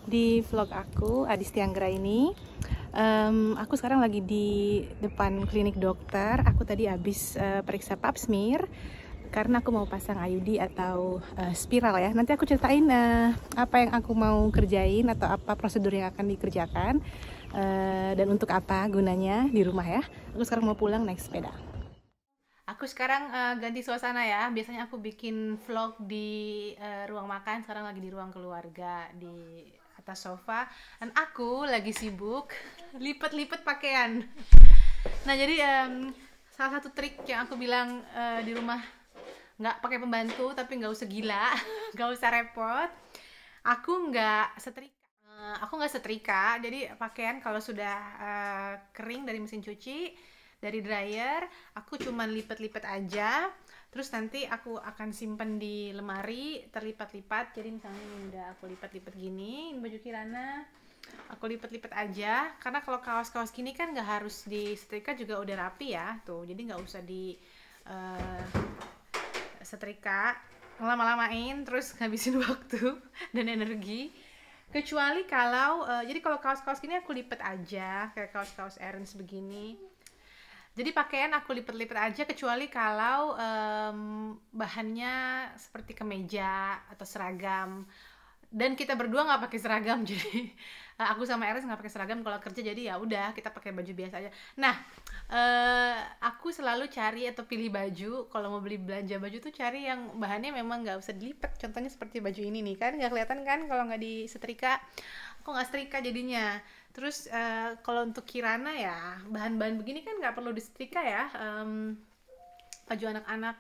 di vlog aku Adis Tianggra ini. Aku sekarang lagi di depan klinik dokter. Aku tadi habis periksa pap smear karena aku mau pasang IUD atau spiral ya. Nanti aku ceritain apa yang aku mau kerjain atau apa prosedur yang akan dikerjakan dan untuk apa gunanya di rumah ya. Aku sekarang mau pulang naik sepeda. Aku sekarang ganti suasana ya. Biasanya aku bikin vlog di ruang makan. Sekarang lagi di ruang keluarga di atas sofa. Dan aku lagi sibuk lipet-lipet pakaian. Nah jadi salah satu trik yang aku bilang di rumah nggak pakai pembantu tapi nggak usah gila, nggak usah repot. Aku nggak setrika. Aku nggak setrika. Jadi pakaian kalau sudah kering dari mesin cuci, dari dryer, aku cuman lipet-lipet aja. Terus nanti aku akan simpen di lemari terlipat-lipat. Jadi misalnya ini udah aku lipat-lipat gini, ini baju Kirana, aku lipet-lipet aja. Karena kalau kaos-kaos gini kan nggak harus di setrika juga udah rapi ya, tuh. Jadi nggak usah di setrika ngelama-lamain terus ngabisin waktu dan energi. Kecuali kalau jadi kalau kaos-kaos gini aku lipet aja kayak kaos-kaos errands begini. Jadi pakaian aku lipet-lipet aja kecuali kalau bahannya seperti kemeja atau seragam. Dan kita berdua nggak pakai seragam, jadi aku sama Eris nggak pakai seragam kalau kerja, jadi ya udah kita pakai baju biasa aja. Nah, aku selalu cari atau pilih baju kalau mau beli belanja baju tuh cari yang bahannya memang nggak usah dilipat. Contohnya seperti baju ini nih kan nggak kelihatan kan kalau nggak disetrika. Aku nggak setrika jadinya. Terus kalau untuk Kirana ya bahan-bahan begini kan nggak perlu disetrika ya. Baju anak-anak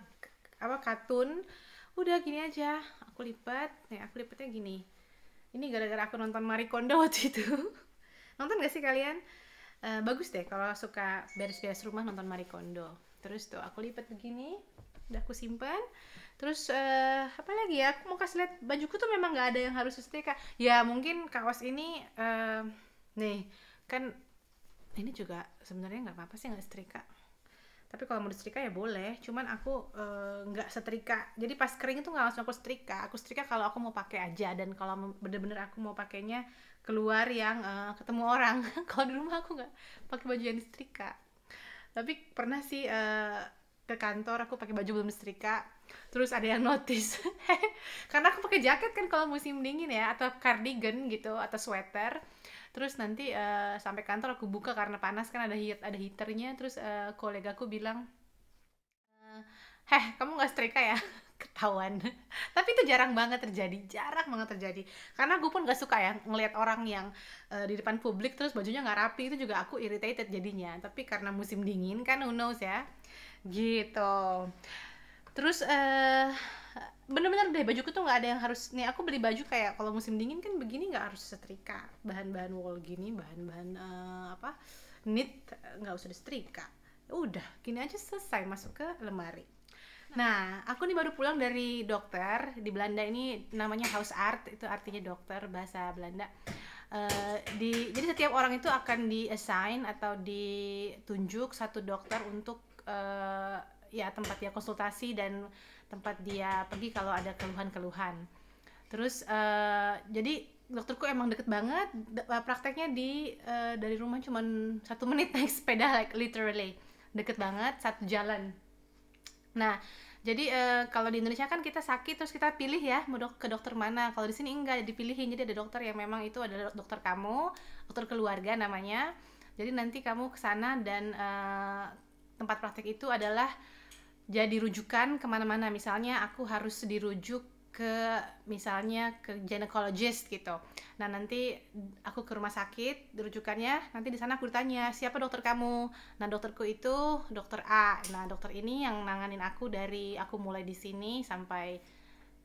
apa katun udah gini aja aku lipat nih, aku lipatnya gini. Ini gara-gara aku nonton Marie Kondo waktu itu. Nonton gak sih kalian? Bagus deh kalau suka beres-beres rumah nonton Marie Kondo. Terus tuh aku lipat begini, udah aku simpan. Terus apa lagi ya? Aku mau kasih lihat bajuku tuh memang nggak ada yang harus setrika. Ya mungkin kaos ini nih kan ini juga sebenarnya nggak apa-apa sih nggak setrika. Tapi kalau mau disetrika ya boleh, cuman aku nggak setrika. Jadi pas kering itu nggak langsung aku setrika. Aku setrika kalau aku mau pakai aja, dan kalau bener-bener aku mau pakainya keluar yang ketemu orang. Kalau di rumah aku nggak pakai baju yang disetrika. Tapi pernah sih ke kantor aku pakai baju belum disetrika, terus ada yang notice. Karena aku pakai jaket kan kalau musim dingin ya, atau cardigan gitu, atau sweater. Terus nanti sampai kantor aku buka karena panas kan, ada heaternya. Terus kolegaku bilang, kamu nggak setrika ya? Ketahuan. Tapi itu jarang banget terjadi, karena gue pun nggak suka ya ngelihat orang yang di depan publik terus bajunya nggak rapi. Itu juga aku irritated jadinya. Tapi karena musim dingin kan, who knows ya, gitu. Terus bener-bener deh bajuku tuh nggak ada yang harus nih. Aku beli baju kayak kalau musim dingin kan begini nggak harus setrika, bahan-bahan wool gini, bahan-bahan apa knit, nggak usah disetrika. Udah gini aja selesai, masuk ke lemari. Nah, aku nih baru pulang dari dokter di Belanda. Ini namanya Huisarts, itu artinya dokter bahasa Belanda. Jadi setiap orang itu akan di-assign atau ditunjuk satu dokter untuk ya tempat dia konsultasi dan tempat dia pergi kalau ada keluhan-keluhan. Terus jadi dokterku emang deket banget. Prakteknya dari rumah cuma 1 menit naik sepeda, like literally deket banget, satu jalan. Nah, jadi kalau di Indonesia kan kita sakit terus kita pilih ya mau ke dokter mana. Kalau di sini enggak dipilihin. Jadi ada dokter yang memang itu adalah dokter kamu, dokter keluarga namanya. Jadi nanti kamu ke sana dan tempat praktek itu adalah jadi rujukan kemana-mana. Misalnya aku harus dirujuk ke misalnya ke gynecologist gitu. Nah nanti aku ke rumah sakit rujukannya, nanti di sana aku ditanya siapa dokter kamu. Nah dokterku itu dokter A. Nah dokter ini yang nanganin aku dari aku mulai di sini sampai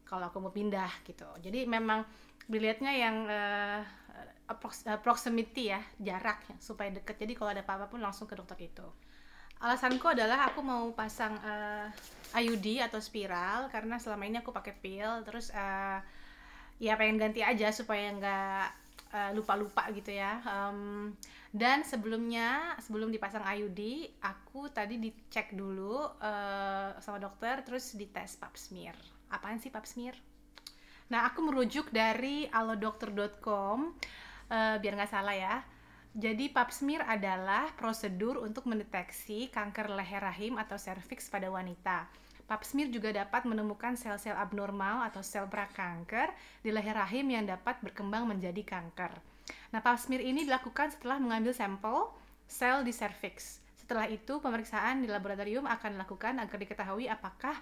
kalau aku mau pindah gitu. Jadi memang dilihatnya yang proximity ya, jarak ya, supaya deket. Jadi kalau ada apa-apa pun langsung ke dokter itu. Alasanku adalah aku mau pasang IUD atau spiral karena selama ini aku pakai pil. Terus ya pengen ganti aja supaya nggak lupa-lupa gitu ya. Dan sebelum dipasang IUD, aku tadi dicek dulu sama dokter, terus dites pap smear. Apaan sih pap smear? Nah, aku merujuk dari allodokter.com, biar nggak salah ya. Jadi pap smear adalah prosedur untuk mendeteksi kanker leher rahim atau serviks pada wanita. Pap smear juga dapat menemukan sel-sel abnormal atau sel prakanker di leher rahim yang dapat berkembang menjadi kanker. Nah, pap smear ini dilakukan setelah mengambil sampel sel di serviks. Setelah itu, pemeriksaan di laboratorium akan dilakukan agar diketahui apakah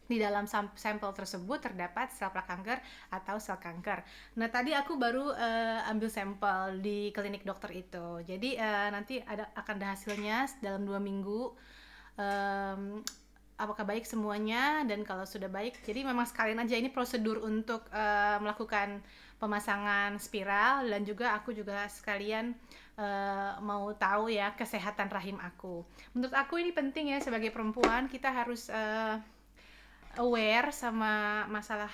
di dalam sampel tersebut terdapat sel prakanker atau sel kanker. Nah, tadi aku baru ambil sampel di klinik dokter itu. Jadi nanti akan ada hasilnya dalam 2 minggu. Apakah baik semuanya, dan kalau sudah baik, jadi memang sekalian aja ini prosedur untuk melakukan pemasangan spiral, dan juga aku juga sekalian mau tahu ya kesehatan rahim aku. Menurut aku ini penting ya, sebagai perempuan kita harus aware sama masalah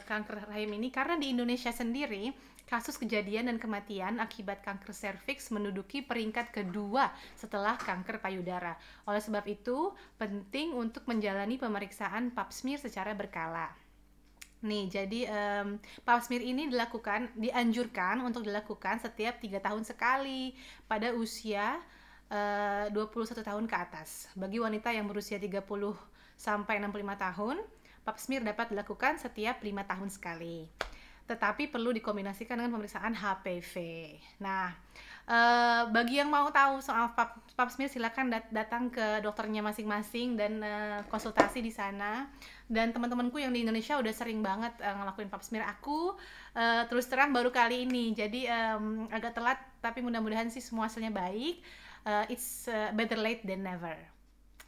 kanker rahim ini, karena di Indonesia sendiri kasus kejadian dan kematian akibat kanker serviks menduduki peringkat kedua setelah kanker payudara. Oleh sebab itu, penting untuk menjalani pemeriksaan pap smear secara berkala. Nih, jadi pap smear ini dianjurkan untuk dilakukan setiap 3 tahun sekali pada usia 21 tahun ke atas. Bagi wanita yang berusia 30 sampai 65 tahun, pap smear dapat dilakukan setiap 5 tahun sekali. Tetapi perlu dikombinasikan dengan pemeriksaan HPV. Nah, bagi yang mau tahu soal pap smear, silakan datang ke dokternya masing-masing dan konsultasi di sana. Dan teman-temanku yang di Indonesia udah sering banget ngelakuin pap smear. Aku terus terang baru kali ini, jadi agak telat, tapi mudah-mudahan sih semua hasilnya baik. It's better late than never.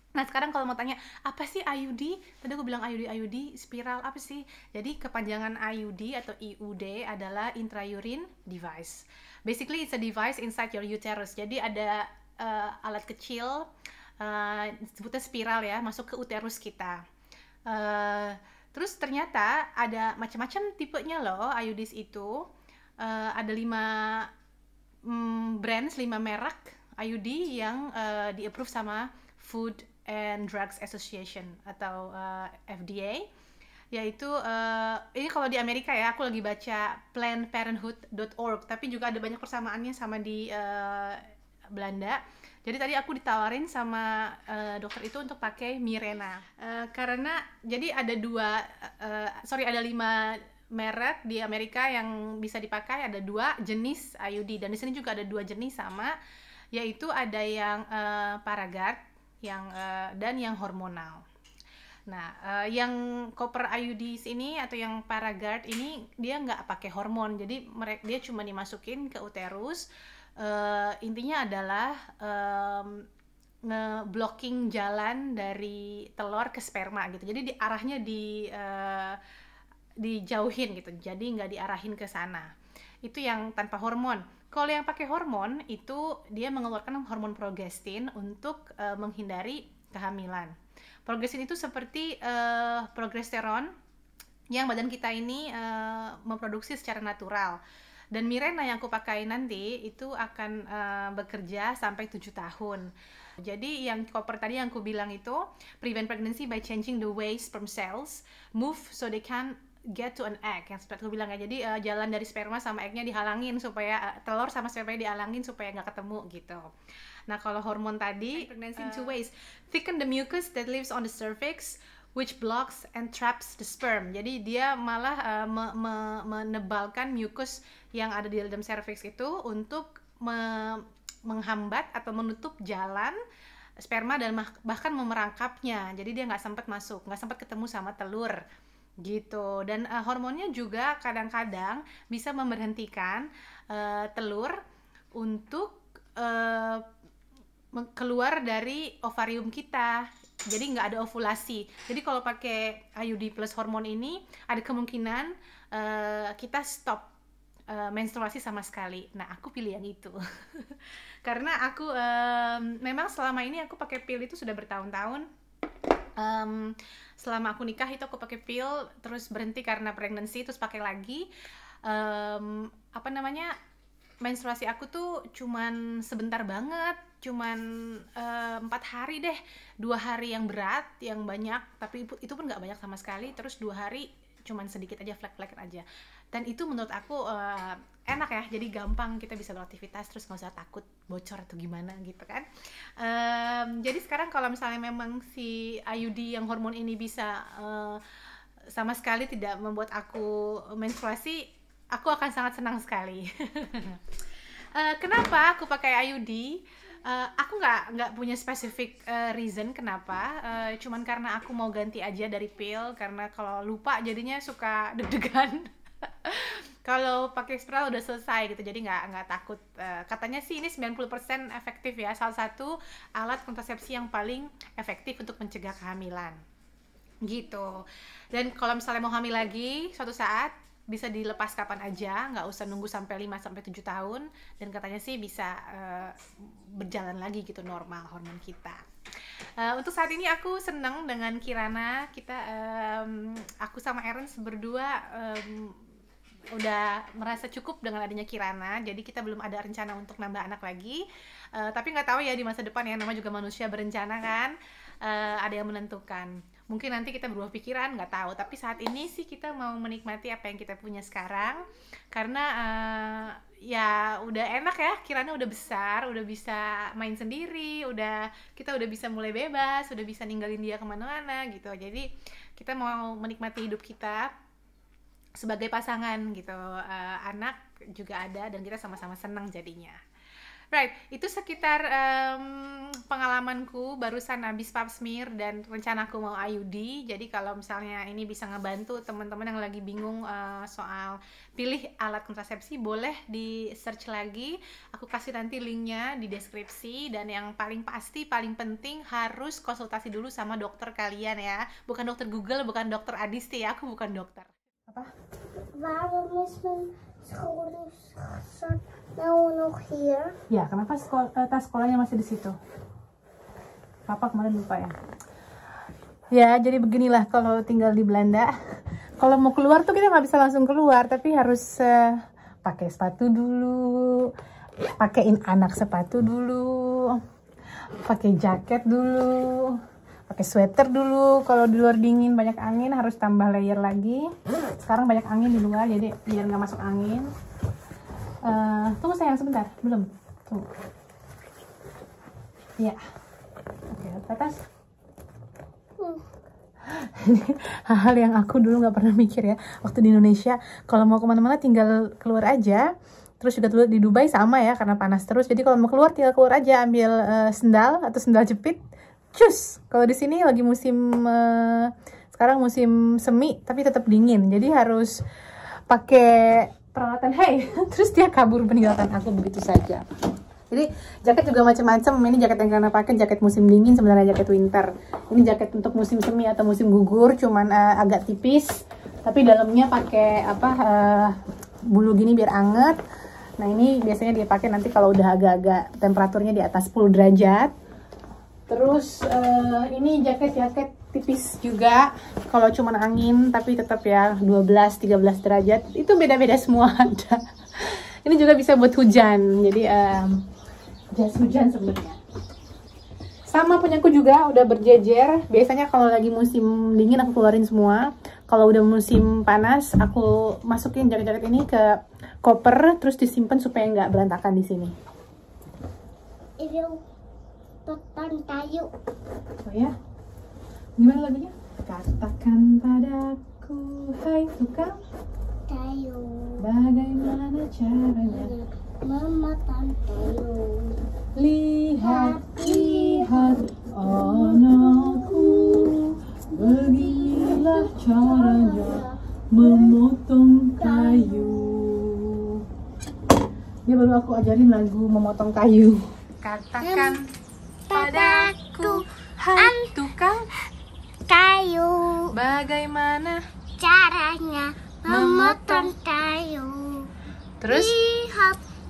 Nah, sekarang kalau mau tanya, apa sih IUD? Tadi aku bilang IUD, spiral, apa sih? Jadi kepanjangan IUD atau IUD adalah intrauterine device. Basically, it's a device inside your uterus. Jadi ada alat kecil, disebutnya spiral ya, masuk ke uterus kita. Terus ternyata ada macam-macam tipenya loh IUDs itu. Ada 5 brands, 5 merek IUD yang di-approve sama Food and Drugs Association atau FDA, yaitu ini kalau di Amerika ya, aku lagi baca plannedparenthood.org, tapi juga ada banyak persamaannya sama di Belanda. Jadi tadi aku ditawarin sama dokter itu untuk pakai Mirena, karena jadi ada 5 merek di Amerika yang bisa dipakai, ada 2 jenis IUD, dan di sini juga ada 2 jenis sama, yaitu ada yang Paragard dan yang hormonal. Nah, yang copper IUDs ini atau yang Paragard ini dia nggak pakai hormon, jadi dia cuma dimasukin ke uterus. Intinya adalah nge-blocking jalan dari telur ke sperma gitu. Jadi arahnya dijauhin gitu, jadi nggak diarahin ke sana. Itu yang tanpa hormon. Kalau yang pakai hormon itu dia mengeluarkan hormon progestin untuk menghindari kehamilan. Progestin itu seperti progesteron yang badan kita ini memproduksi secara natural. Dan Mirena yang aku pakai nanti itu akan bekerja sampai 7 tahun. Jadi yang copper tadi yang aku bilang itu prevent pregnancy by changing the way sperm cells move so they can get to an egg, yang seperti aku bilang ya. Jadi jalan dari sperma sama eggnya dihalangin supaya telur sama spermanya dihalangin supaya nggak ketemu gitu. Nah, kalau hormon tadi pregnancy in 2 ways: thicken the mucus that lives on the cervix which blocks and traps the sperm. Jadi dia malah menebalkan mucus yang ada di dalam cervix itu untuk menghambat atau menutup jalan sperma dan bahkan memerangkapnya. Jadi dia nggak sempat masuk, nggak sempat ketemu sama telur gitu. Dan hormonnya juga kadang-kadang bisa memberhentikan telur untuk keluar dari ovarium kita, jadi nggak ada ovulasi. Jadi kalau pakai IUD plus hormon ini ada kemungkinan kita stop menstruasi sama sekali. Nah, aku pilih yang itu karena aku memang selama ini aku pakai pil itu sudah bertahun-tahun. Selama aku nikah itu aku pakai pil, terus berhenti karena pregnancy, terus pakai lagi. Menstruasi aku tuh cuman sebentar banget, cuman 4 hari deh, 2 hari yang berat, yang banyak, tapi itu pun nggak banyak sama sekali, terus 2 hari cuman sedikit aja, flek-flek aja. Dan itu menurut aku enak ya, jadi gampang kita bisa beraktivitas terus nggak usah takut bocor atau gimana gitu kan. Jadi sekarang kalau misalnya memang si IUD yang hormon ini bisa sama sekali tidak membuat aku menstruasi, aku akan sangat senang sekali. Kenapa aku pakai IUD? Aku nggak punya spesifik reason kenapa, cuman karena aku mau ganti aja dari pil, karena kalau lupa jadinya suka deg-degan. Kalau pakai spiral udah selesai gitu, jadi nggak takut. Katanya sih ini 90% efektif ya, salah satu alat kontrasepsi yang paling efektif untuk mencegah kehamilan gitu. Dan kalau misalnya mau hamil lagi suatu saat, bisa dilepas kapan aja, nggak usah nunggu sampai 5-7 tahun, dan katanya sih bisa berjalan lagi gitu normal hormon kita. Untuk saat ini aku seneng dengan Kirana, aku sama Ernst berdua udah merasa cukup dengan adanya Kirana, jadi kita belum ada rencana untuk nambah anak lagi, tapi nggak tahu ya di masa depan ya, namanya juga manusia berencana kan, ada yang menentukan. Mungkin nanti kita berubah pikiran, nggak tahu. Tapi saat ini sih kita mau menikmati apa yang kita punya sekarang. Karena ya udah enak ya, Kirana udah besar, udah bisa main sendiri, kita udah bisa mulai bebas, udah bisa ninggalin dia kemana-mana gitu. Jadi kita mau menikmati hidup kita sebagai pasangan gitu. Anak juga ada dan kita sama-sama senang jadinya. Right, itu sekitar pengalamanku barusan habis pap smear dan rencanaku mau IUD. Jadi kalau misalnya ini bisa ngebantu teman-teman yang lagi bingung soal pilih alat kontrasepsi, boleh di search lagi. Aku kasih nanti linknya di deskripsi. Dan yang paling pasti, paling penting harus konsultasi dulu sama dokter kalian ya. Bukan dokter Google, bukan dokter Adisti ya. Aku bukan dokter. Apa? Waarom is mijn schoolrugzak nou nog hier? Ya, kenapa tas sekolahnya masih di situ? Papa kemarin lupa ya. Ya, jadi beginilah kalau tinggal di Belanda. Kalau mau keluar tuh kita nggak bisa langsung keluar, tapi harus pakai sepatu dulu, pakein anak sepatu dulu, pakai jaket dulu, pakai sweater dulu. Kalau di luar dingin banyak angin harus tambah layer lagi. Sekarang banyak angin di luar, jadi biar nggak masuk angin. Tunggu sayang sebentar, belum. Tunggu. Ya. Oke, atas. Hal-hal yang aku dulu nggak pernah mikir ya. Waktu di Indonesia, kalau mau kemana-mana tinggal keluar aja. Terus juga di Dubai sama ya, karena panas terus. Jadi kalau mau keluar tinggal keluar aja, ambil sendal atau sendal jepit. Cus. Kalau di sini lagi musim sekarang musim semi, tapi tetap dingin. Jadi harus pakai peralatan. Hey, terus dia kabur meninggalkan aku begitu saja. Jadi jaket juga macam-macam. Ini jaket yang karena pakai jaket musim dingin, sebenarnya jaket winter. Ini jaket untuk musim semi atau musim gugur, cuman agak tipis. Tapi dalamnya pakai bulu gini biar anget. Nah ini biasanya dia pakai nanti kalau udah agak-agak temperaturnya di atas 10 derajat. Terus ini jaket tipis juga. Kalau cuman angin tapi tetap ya 12-13 derajat. Itu beda-beda semua ada. Ini juga bisa buat hujan. Jadi jas hujan sebenarnya. Sama punyaku juga udah berjejer. Biasanya kalau lagi musim dingin aku keluarin semua. Kalau udah musim panas aku masukin jaket-jaket ini ke koper terus disimpan supaya nggak berantakan di sini. Tukang kayu. Oh ya? Gimana lagunya? Katakan padaku, hai tukang Kayu. bagaimana caranya Memotong kayu. lihat anakku, beginilah caranya memotong kayu. Dia baru aku ajarin lagu memotong kayu. Katakan padaku, hai tukang Kayu. bagaimana Caranya memotong kayu. terus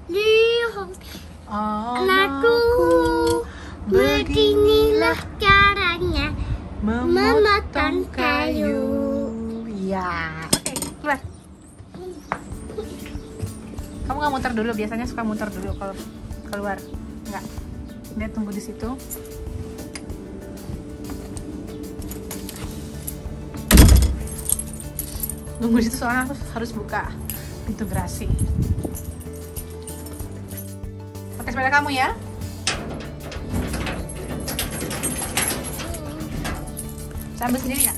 Lihat anakku, beginilah caranya memotong kayu. Ya, oke, keluar. Kamu nggak muter dulu, biasanya suka muter dulu kalau keluar. Nggak, dia tunggu di situ. nunggu di situ soalnya aku harus buka pintu gerasi. Pakai sepeda kamu ya. Saya ambil sendiri ya.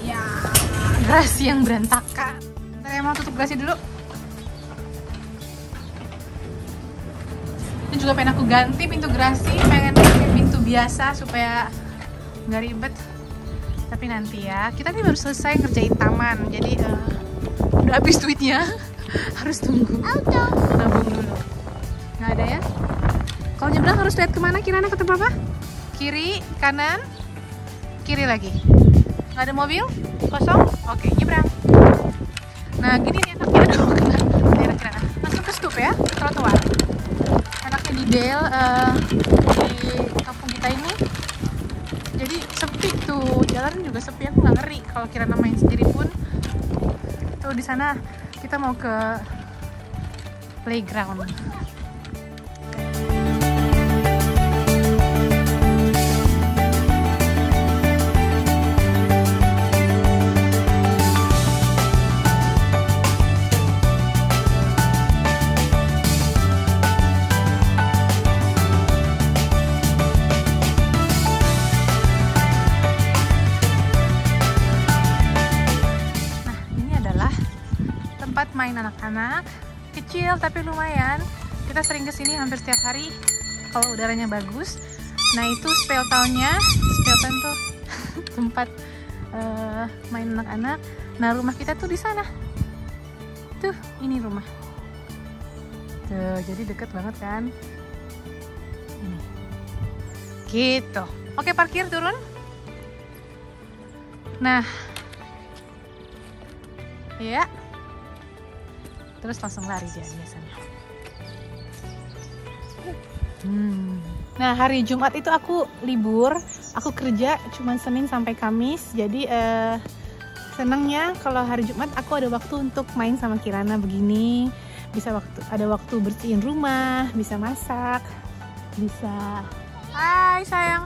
Ya, gerasi yang berantakan. Saya mau tutup gerasi dulu. Ini juga pengen aku ganti pintu gerasi, pengen pakai pintu biasa supaya nggak ribet. Tapi nanti ya, kita nih baru selesai ngerjain taman, jadi udah habis duitnya. Harus tunggu nabung dulu. Nggak ada ya. Kalau nyebrang harus lihat kemana Kirana, kata papa? Kiri, kanan, kiri lagi. Nggak ada mobil? Kosong? Oke, nyebrang. Nah gini nih enaknya dong. Daerah Kirana langsung ke stup ya, ke trotoar. Enaknya di Dale, di kampung kita ini, jadi sepi tuh, jalan juga sepi. Aku nggak ngeri kalau Kirana main sendiri pun. Tuh di sana kita mau ke playground. Main anak-anak kecil tapi lumayan. Kita sering kesini hampir setiap hari kalau udaranya bagus. Nah itu Speeltuin-nya. Speeltuin tuh tempat main anak-anak. Nah rumah kita tuh di sana. Tuh ini rumah. Tuh jadi deket banget kan. Gitu. Oke, parkir, turun. Nah ya, terus langsung lari dia biasanya. Nah hari Jumat itu aku libur, aku kerja cuma Senin sampai Kamis. Jadi senangnya kalau hari Jumat aku ada waktu untuk main sama Kirana begini. Bisa ada waktu bersihin rumah, bisa masak, bisa. Hai sayang.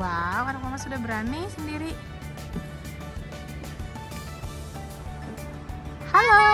Wow, anak mama sudah berani sendiri. Halo.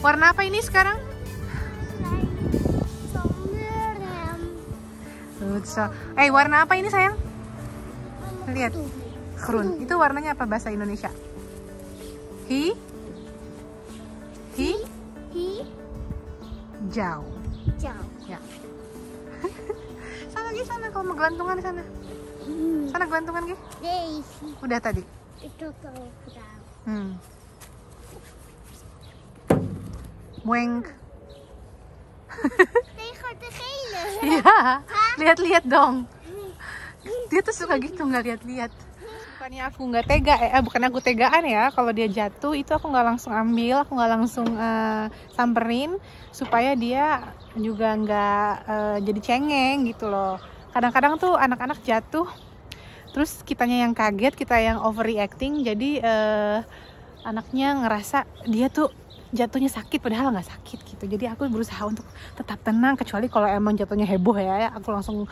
Warna apa ini sekarang? Warna apa ini sayang? Lihat. Kerun. Itu warnanya apa bahasa Indonesia? Hi? Jauh. Ya. Sana Gi, sana kalau mau gelantungan di sana. Sana gelantungan Gi. Udah tadi. Itu kalau Mueng. tegen de gele. Iya, lihat-lihat dong. Dia tuh suka gitu, nggak lihat-lihat. Bukannya aku nggak tega, bukan aku tegaan ya. Kalau dia jatuh itu aku nggak langsung ambil, aku nggak langsung samperin supaya dia juga nggak jadi cengeng gitu loh. Kadang-kadang tuh anak-anak jatuh, terus kitanya yang kaget, kita yang overreacting. Jadi anaknya ngerasa dia tuh jatuhnya sakit padahal nggak sakit gitu. Jadi aku berusaha untuk tetap tenang, kecuali kalau emang jatuhnya heboh ya aku langsung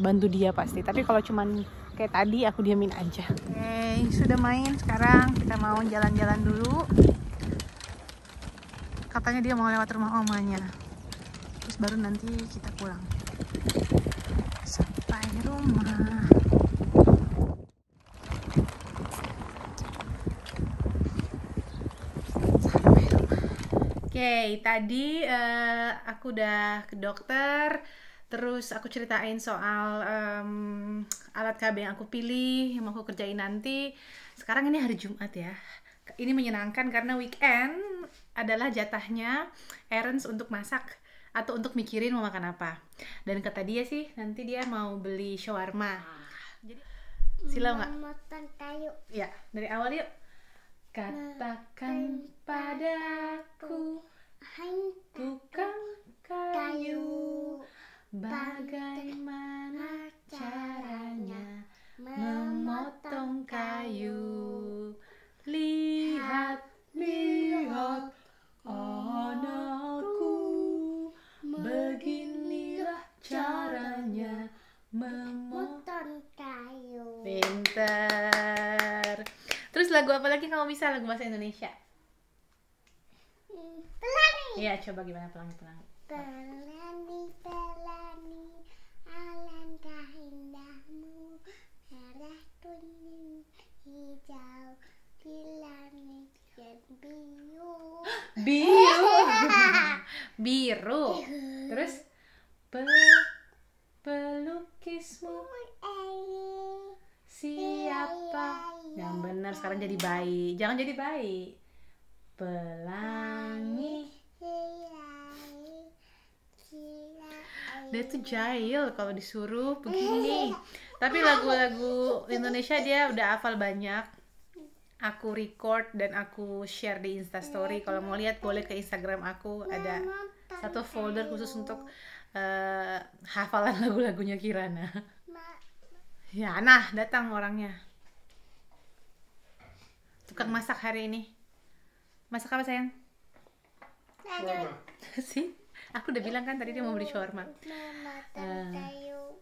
bantu dia pasti. Tapi kalau cuman kayak tadi aku diamin aja. Oke, sudah main, sekarang kita mau jalan-jalan dulu. Katanya dia mau lewat rumah omanya, terus baru nanti kita pulang. Sampai rumah. Oke, tadi aku udah ke dokter, terus aku ceritain soal alat KB yang aku pilih, yang mau aku kerjain nanti. Sekarang ini hari Jumat ya, Ini menyenangkan karena weekend adalah jatahnya Erens untuk masak atau untuk mikirin mau makan apa. Dan kata dia sih nanti dia mau beli shawarma. Jadi silau nggak? Memotong kayu. Ya, dari awal yuk. Katakan padaku Hai tukang kayu, bagaimana caranya memotong kayu. Lihat, lihat anakku, beginilah caranya memotong. Memotong kayu. Pinter. Terus lagu apa lagi kamu bisa, lagu bahasa Indonesia? Pelangi. Iya, coba gimana pelangi-pelangi. Pelangi, pelangi, alangkah indahmu, merah, kuning, hijau, di langit dan biru. Biru. Biru. Terus pelukismu siapa? Yang benar, sekarang jadi bayi. Jangan jadi bayi. Pelangi. Dia tuh jahil kalau disuruh begini. Tapi lagu-lagu Indonesia dia udah hafal banyak. Aku record dan aku share di Instastory. Kalau mau lihat boleh ke Instagram aku, ada satu folder khusus untuk hafalan lagu-lagunya Kirana. Ya, nah datang orangnya. Tukang masak hari ini. Masak apa sayang? Sih, aku udah bilang kan tadi dia mau beli shawarma. Memotong kayu.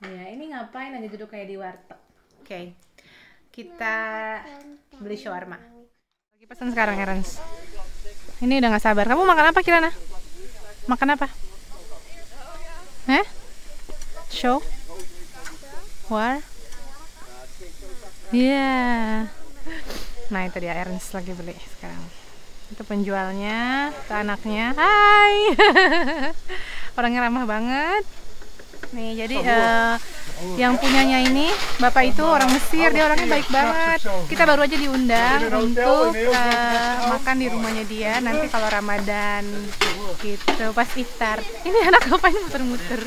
Ya, ini ngapain lagi duduk kayak di warteg? Oke, kita beli shawarma. Lagi pesan sekarang, Erens. Ini udah gak sabar. Kamu makan apa, Kirana? Makan apa? Show? War? Iya. Nah, itu dia Erens lagi beli sekarang. Itu penjualnya, itu anaknya. Hai. Orangnya ramah banget. Nih, jadi yang punyanya ini bapak itu orang Mesir, dia orangnya baik banget. Kita baru aja diundang untuk makan di rumahnya dia nanti kalau Ramadan gitu, pas iftar. Ini anak ngapain muter-muter.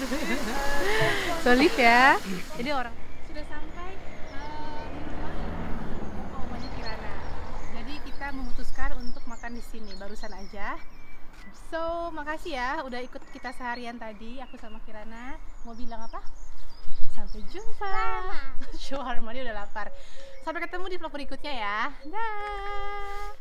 Solid ya. Jadi orang sudah sampai di rumah omanya Kirana. Jadi kita memutuskan untuk makan di sini barusan aja. So, makasih ya udah ikut kita seharian tadi, aku sama Kirana. Mau bilang apa? Sampai jumpa. Shawarma, dia udah lapar. Sampai ketemu di vlog berikutnya ya. Dah.